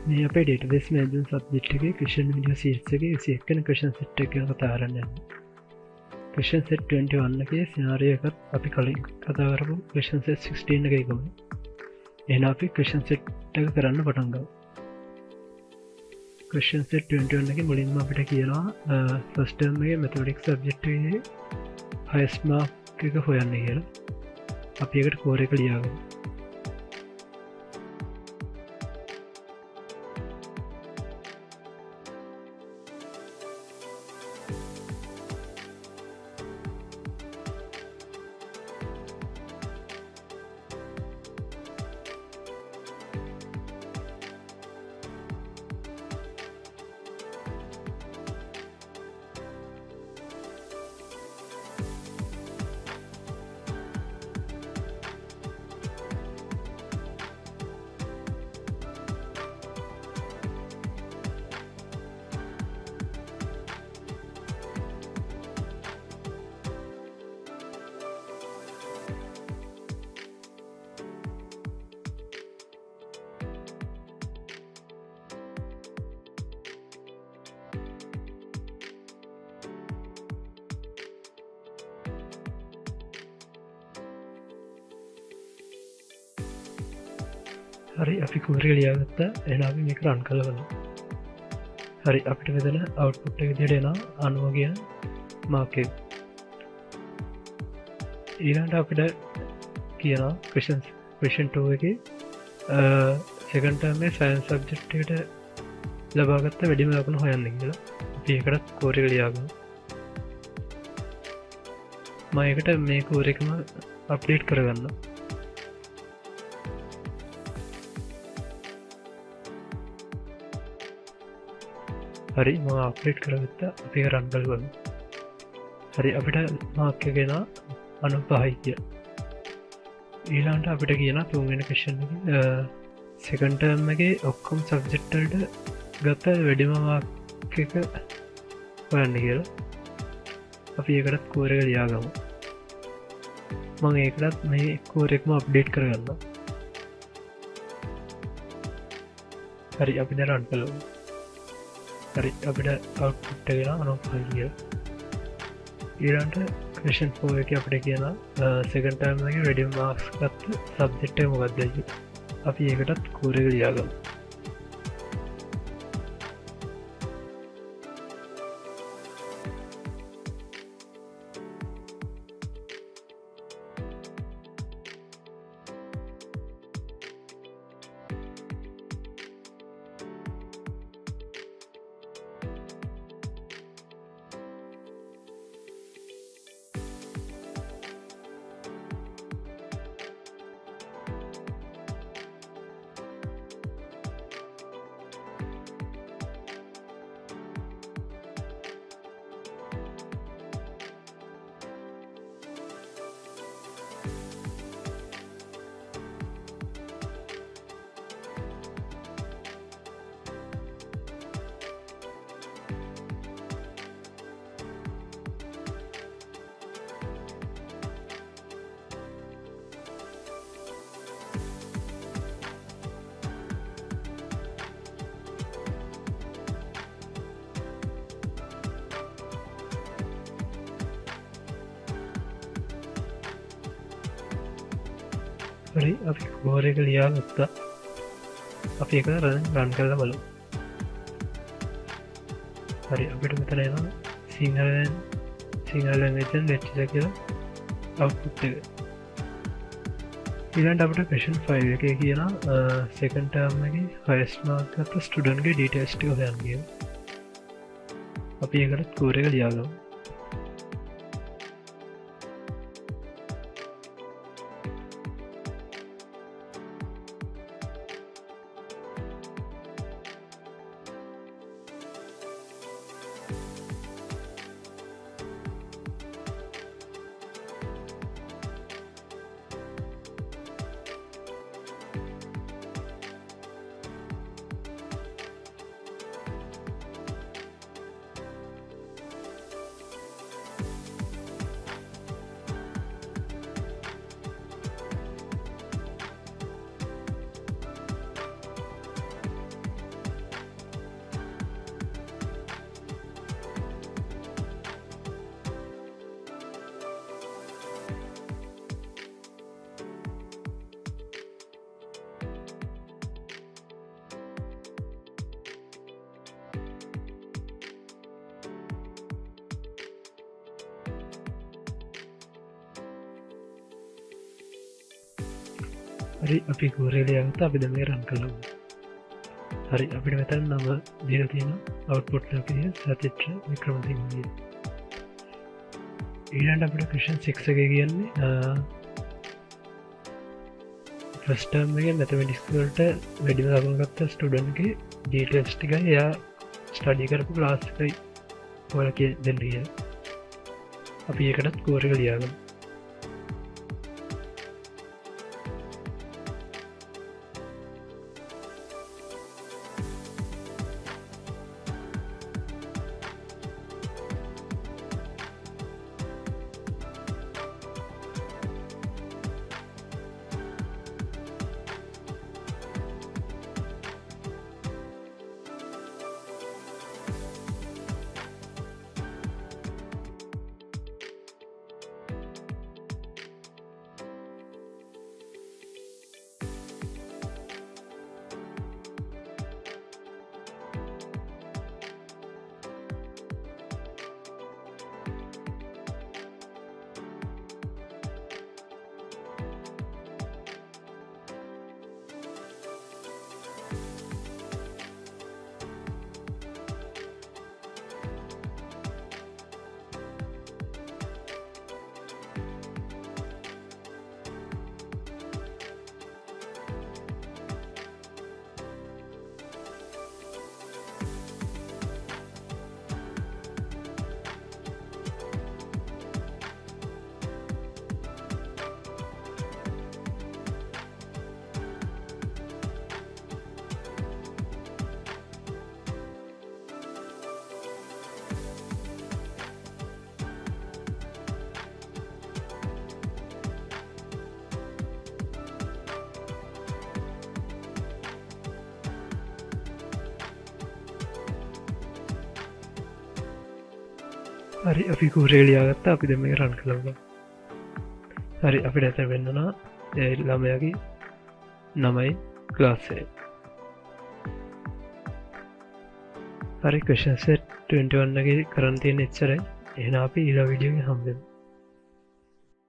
මේ අපේ database management subject එකේ ක්වෙස්චන් වීඩියෝ සීරීස් එකේ 21 වෙනි ක්වෙස්චන් සෙට් එක ගැන කතා කරන්න යනවා. ක්වෙස්චන් සෙට් 21 එකේ සිනාරියෝ එකත් අපි කලින් කතා කරපු ක්වෙස්චන් සෙට් 16 එකේ ගමු. එහෙනම් අපි ක්වෙස්චන් සෙට් එක කරන්න පටන් ගමු. ක්වෙස්චන් සෙට් 21 එකේ මුලින්ම අපිට කියනවා ෆස්ට් ටර්ම් එකේ මැතමැටික්ස් සබ්ජෙක්ට් එකේ highest mark එක හොයන්න කියලා. අපි ඒකට කෝඩ් එක ලියාගමු. හරි අපි කෝඩ් එක ලියාගත්තා. එහෙනම් අපි මේක රන් කරලා බලමු. හරි අපිට මෙතන අවුට්පුට් එක විදිහට එනවා 90 කියන මාක් එක. ඊළඟට අපිට කියනවා question 2 එකේ second term එකේ science subject එකට ලබාගත්ත වැඩිම ලකුණු හොයන්න කියලා. අපි ඒකටත් කෝඩ් එක ලියාගමු. මම ඒකට මේ කෝඩ් එකම අප්ඩේට් කරගන්නවා. හරි මම අප්ඩේට් කරගත්තා. අපි ඒක රන් කරලා බලමු. හරි අපිට මාක් එක එනවා 95යි කියලා. ඊළඟට අපිට කියනවා තුන්වෙනි ක්වෙස්චන් එකේ සෙකන්ඩ් ටර්ම් එකේ ඔක්කොම සබ්ජෙක්ට් වලට ගත්ත වැඩිම මාක් එක හොයන්න කියලා. අපි ඒකටත් කෝඩ් එක ලියාගමු. මම ඒකටත් මේ කෝඩ් එකම අප්ඩේට් කරගන්නවා. හරි අපි දැන් රන් කරමු. හරි අපිට අවුට්පුට් එක එනවා 95 කියලා. ඊළඟට ක්වෙස්චන් 4 එකේ අපිට කියනවා සෙකන්ඩ් ටර්ම් එකේ වැඩිම මාක්ස් ගත්ත සබ්ජෙක්ට් එක මොකක්ද කියලා. අපි ඒකටත් කෝඩ් එක ලියාගමු. හරි අපි කෝඩ් එක ලියාගත්තා. අපි ඒක රන් කරලා බලමු. හරි අපිට මෙතන එනවා සිංහල language lecture කියලා අවුට්පුට් එක. ඊළඟට අපිට question 5 එකේ කියනවා second term එකේ highest mark ගත්ත student ගේ details ටික හොයන්න කියලා. අපි ඒකට කෝඩ් එක ලියාගමු. හරි අපි කෝරේලයාගත අපි දැම රන් කළමු. හරි අපිට මෙතන නම දීල තියෙන අවට්පුට් ලකිය සතිච්ච වික්‍රමසිංහිය. ඊළඟට අපිට ක්වෙස්චන් 6 එක කියන්නේ ෆස්ට් ටර්ම් එකේ මැතමැටික්ස් වලට වැඩිම ලකුණු ගත්ත ස්ටුඩන්ට් ගේ ඩීටේල්ස් ටික එයා ස්ටඩි කරපු ක්ලාස් එකයි ඔයාලා දෙන්න කියලා. අපි ඒකටත් ස්කෝර් එක ලියාගමු. හරි අපි කෝරේලියාගත්ත අපි දෙම රන් කළම. හරි අපිට ඇත වෙන්නනා ළමයගේ නමයි ක්ලාස්සේ. හරි ක්වෙස්චන් සෙට් 21 ගේ කරන් තියෙන එච්චරයි. එහෙනම් අපි ඊළඟ වීඩියෝ එකේ හම්බෙමු.